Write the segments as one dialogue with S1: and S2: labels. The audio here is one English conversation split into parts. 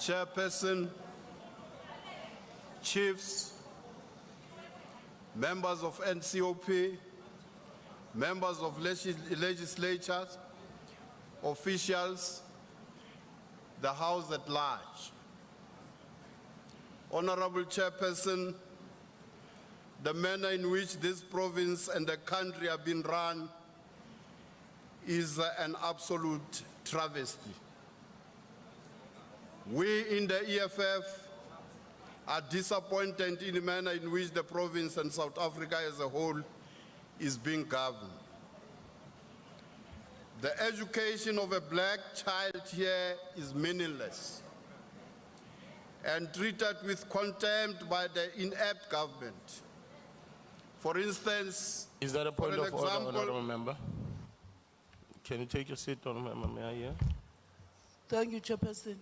S1: Chairperson, chiefs, members of NCOP, members of legislatures, officials, the House at large. Honorable Chairperson, the manner in which this province and the country have been run is an absolute travesty. We in the EFF are disappointed in the manner in which the province and South Africa as a whole is being governed. The education of a black child here is meaningless and treated with contempt by the inept government. For instance,
S2: is that a point of order, honorable member? Can you take your seat, honorable member? May I hear?
S3: Thank you, Chairperson.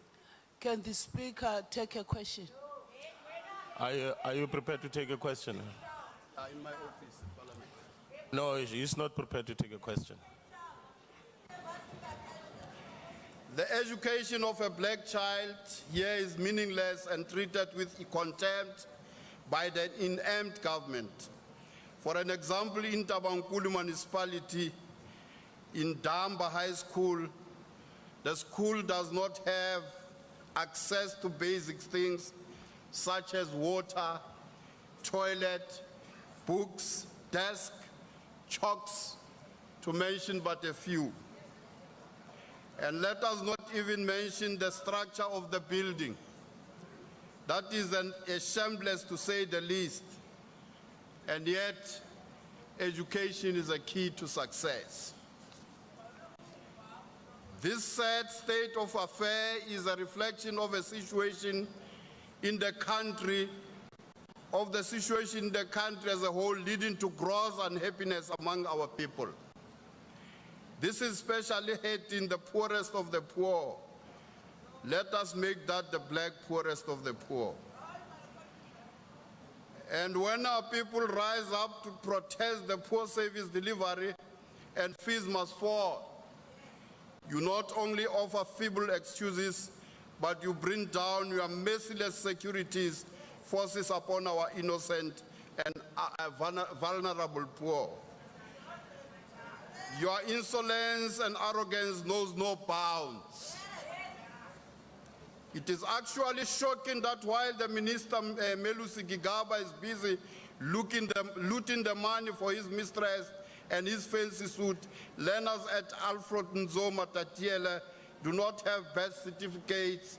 S3: Can the Speaker take a question?
S2: Are you prepared to take a question?
S1: In my office, Parliament.
S2: No, he's not prepared to take a question.
S1: The education of a black child here is meaningless and treated with contempt by the inept government. For an example, in CHABANGU municipality, in Damba High School, the school does not have access to basic things such as water, toilet, books, desk, chalks, to mention but a few. And let us not even mention the structure of the building. That is a shambles to say the least. And yet, education is a key to success. This sad state of affairs is a reflection of a situation in the country, as a whole, leading to gross unhappiness among our people. This is especially hitting the poorest of the poor. Let us make that the black poorest of the poor. And when our people rise up to protest the poor service delivery and fees must fall, you not only offer feeble excuses, but you bring down your merciless security forces upon our innocent and vulnerable poor. Your insolence and arrogance knows no bounds. It is actually shocking that while the Minister Melusi Gigaba is busy looting the money for his mistress and his fancy suit, learners at Alfred Nzoma Tatiele do not have birth certificates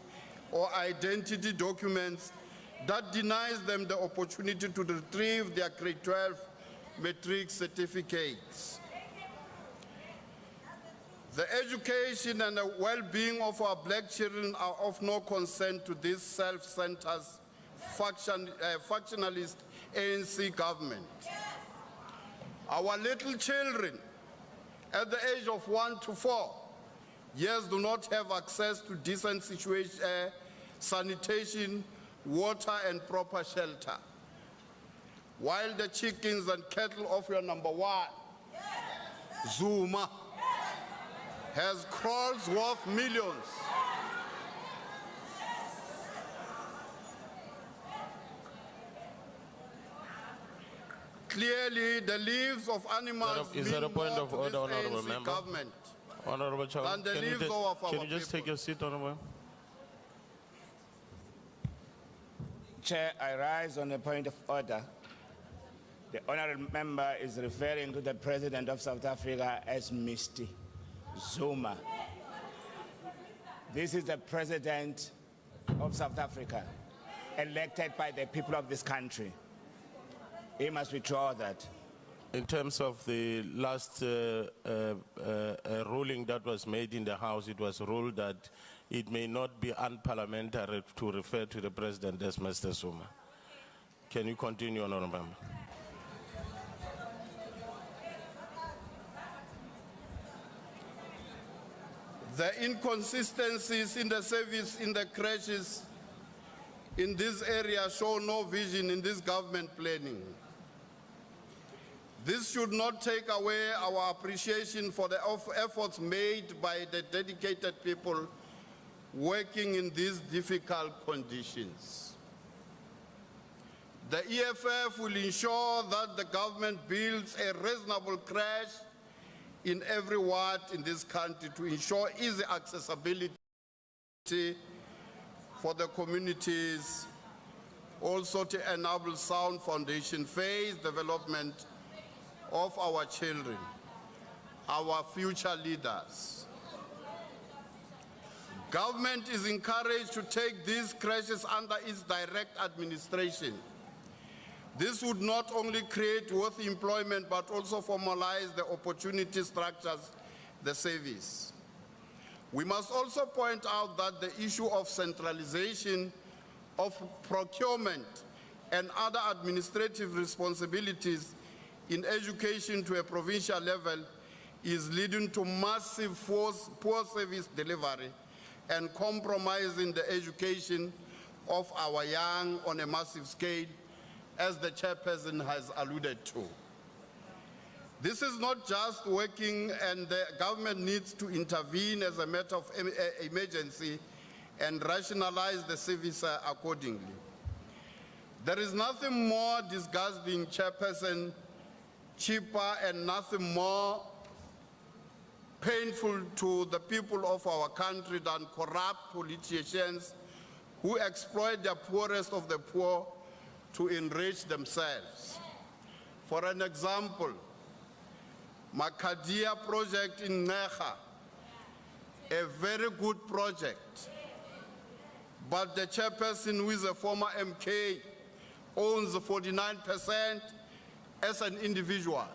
S1: or identity documents that denies them the opportunity to retrieve their grade 12 matric certificates. The education and the well-being of our black children are of no concern to this self-centered, factionalist ANC government. Our little children at the age of 1 to 4 years do not have access to decent sanitation, water, and proper shelter. While the chickens and cattle of your number one, Zuma, has crores worth millions. Clearly, the lives of animals
S2: is that a point of order, honorable member?
S1: Government.
S2: Honorable Chairman, can you just take your seat, honorable?
S4: Chair, I rise on a point of order. The honorable member is referring to the President of South Africa as Mr. Zuma. This is the President of South Africa, elected by the people of this country. He must withdraw that.
S2: In terms of the last ruling that was made in the House, it was ruled that it may not be unparliamentary to refer to the President as Mr. Zuma. Can you continue, honorable member?
S1: The inconsistencies in the service in the crashes in this area show no vision in this government planning. This should not take away our appreciation for the efforts made by the dedicated people working in these difficult conditions. The EFF will ensure that the government builds a reasonable crèche in every ward in this country to ensure easy accessibility for the communities, also to enable sound foundation phase development of our children, our future leaders. Government is encouraged to take these creches under its direct administration. This would not only create worthy employment, but also formalize the opportunity structures, the service. We must also point out that the issue of centralization of procurement and other administrative responsibilities in education to a provincial level is leading to massive poor service delivery and compromising the education of our young on a massive scale, as the chairperson has alluded to. This is not just working, and the government needs to intervene as a matter of emergency and rationalize the service accordingly. There is nothing more disgusting, chairperson, cheaper, and nothing more painful to the people of our country than corrupt politicians who exploit the poorest of the poor to enrich themselves. For an example, Makadia project in Neha, a very good project, but the chairperson, who is a former MK, owns 49% as an individual.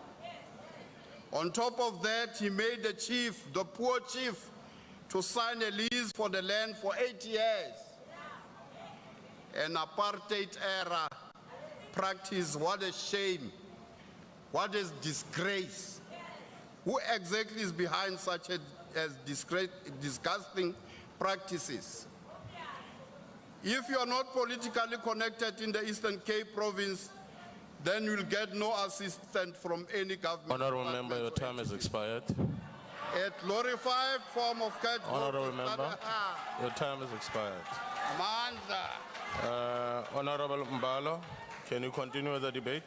S1: On top of that, he made the chief, the poor chief, to sign a lease for the land for 8 years. An apartheid era practice. What a shame. What is disgrace. Who exactly is behind such disgusting practices? If you are not politically connected in the Eastern Cape province, then you will get no assistance from any government.
S2: Honourable member, your time has expired.
S1: A glorified form of catchwork.
S2: Honourable member, your time has expired.
S1: Manza.
S2: Honourable Mbalo, can you continue with the debate?